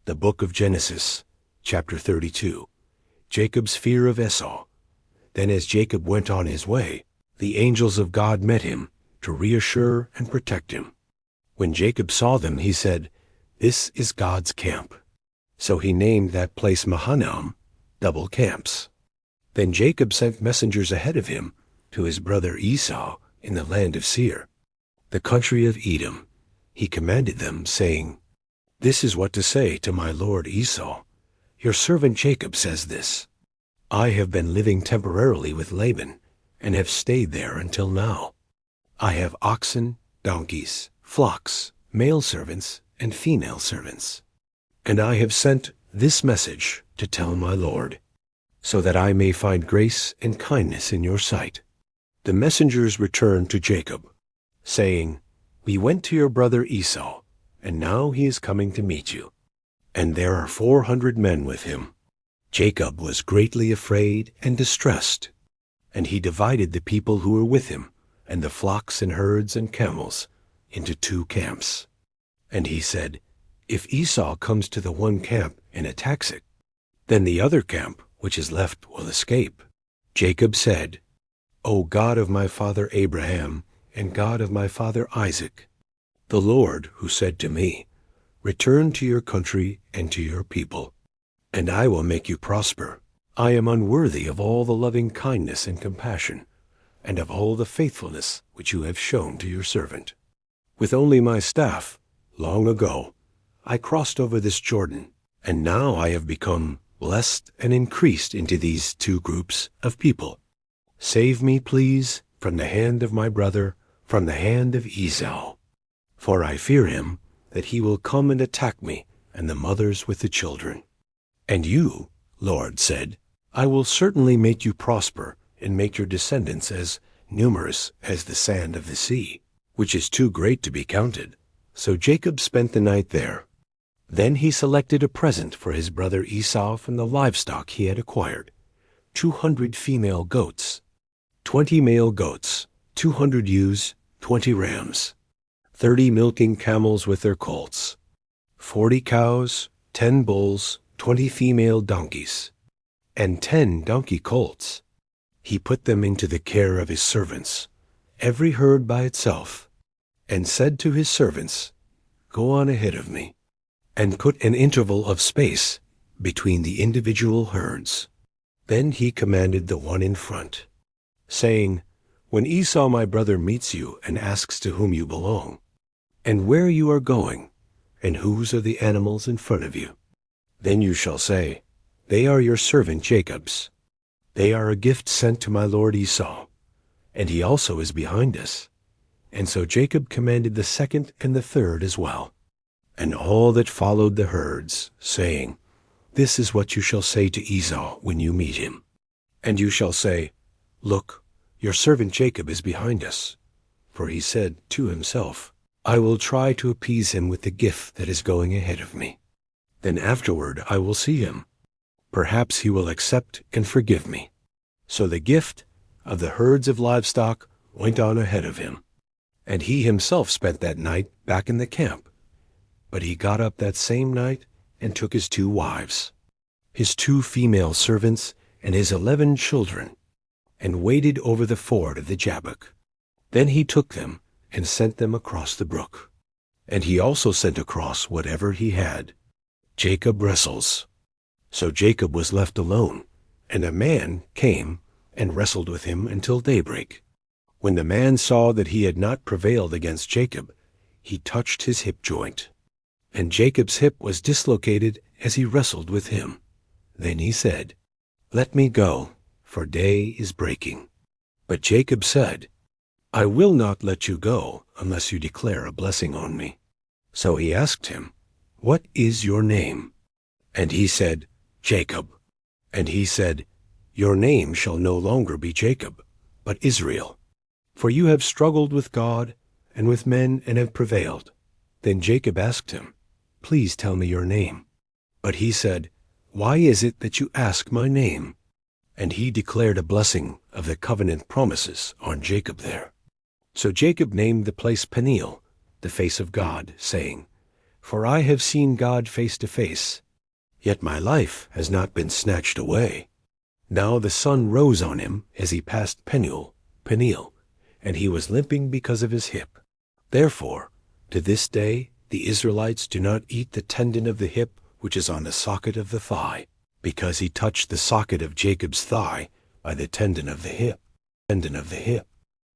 The book of Genesis, chapter 32. Jacob's fear of Esau. Then as Jacob went on his way, the angels of God met him to reassure and protect him. When Jacob saw them, he said, "This is God's camp." So he named that place Mahanaim, double camps. Then Jacob sent messengers ahead of him to his brother Esau in the land of Seir, the country of Edom. He commanded them, saying, "This is what to say to my lord Esau. Your servant Jacob says this: I have been living temporarily with Laban, and have stayed there until now. I have oxen, donkeys, flocks, male servants, and female servants. And I have sent this message to tell my lord, so that I may find grace and kindness in your sight." The messengers returned to Jacob, saying, "We went to your brother Esau, and now he is coming to meet you, and there are 400 men with him." Jacob was greatly afraid and distressed, and he divided the people who were with him, and the flocks and herds and camels, into 2 camps. And he said, "If Esau comes to the one camp and attacks it, then the other camp which is left will escape." Jacob said, "O God of my father Abraham, and God of my father Isaac, the Lord who said to me, 'Return to your country and to your people, and I will make you prosper,' I am unworthy of all the loving kindness and compassion, and of all the faithfulness which you have shown to your servant. With only my staff, long ago, I crossed over this Jordan, and now I have become blessed and increased into these 2 groups of people. Save me, please, from the hand of my brother, from the hand of Esau. For I fear him, that he will come and attack me, and the mothers with the children. And you, Lord, said, I will certainly make you prosper, and make your descendants as numerous as the sand of the sea, which is too great to be counted." So Jacob spent the night there. Then he selected a present for his brother Esau from the livestock he had acquired: 200 female goats, 20 male goats, 200 ewes, 20 rams, 30 milking camels with their colts, 40 cows, 10 bulls, 20 female donkeys, and 10 donkey colts. He put them into the care of his servants, every herd by itself, and said to his servants, "Go on ahead of me, and put an interval of space between the individual herds." Then he commanded the one in front, saying, "When Esau my brother meets you and asks to whom you belong, and where you are going, and whose are the animals in front of you, then you shall say, 'They are your servant Jacob's. They are a gift sent to my lord Esau, and he also is behind us.'" And so Jacob commanded the second and the third as well, and all that followed the herds, saying, "This is what you shall say to Esau when you meet him. And you shall say, 'Look, your servant Jacob is behind us.' For he said to himself, 'I will try to appease him with the gift that is going ahead of me. Then afterward I will see him. Perhaps he will accept and forgive me.' So the gift of the herds of livestock went on ahead of him, and he himself spent that night back in the camp. But he got up that same night and took his 2 wives, his 2 female servants, and his 11 children, and waded over the ford of the Jabbok. Then he took them and sent them across the brook. And he also sent across whatever he had. Jacob wrestles. So Jacob was left alone, and a man came and wrestled with him until daybreak. When the man saw that he had not prevailed against Jacob, he touched his hip joint, and Jacob's hip was dislocated as he wrestled with him. Then he said, "Let me go, for day is breaking." But Jacob said, "I will not let you go unless you declare a blessing on me." So he asked him, "What is your name?" And he said, "Jacob." And he said, "Your name shall no longer be Jacob, but Israel, for you have struggled with God and with men and have prevailed." Then Jacob asked him, "Please tell me your name." But he said, "Why is it that you ask my name?" And he declared a blessing of the covenant promises on Jacob there. So Jacob named the place Peniel, the face of God, saying, For I have seen God face to face, yet my life has not been snatched away. Now the sun rose on him as he passed Peniel, and he was limping because of his hip. Therefore, to this day, the Israelites do not eat the tendon of the hip which is on the socket of the thigh, because he touched the socket of Jacob's thigh by the tendon of the hip.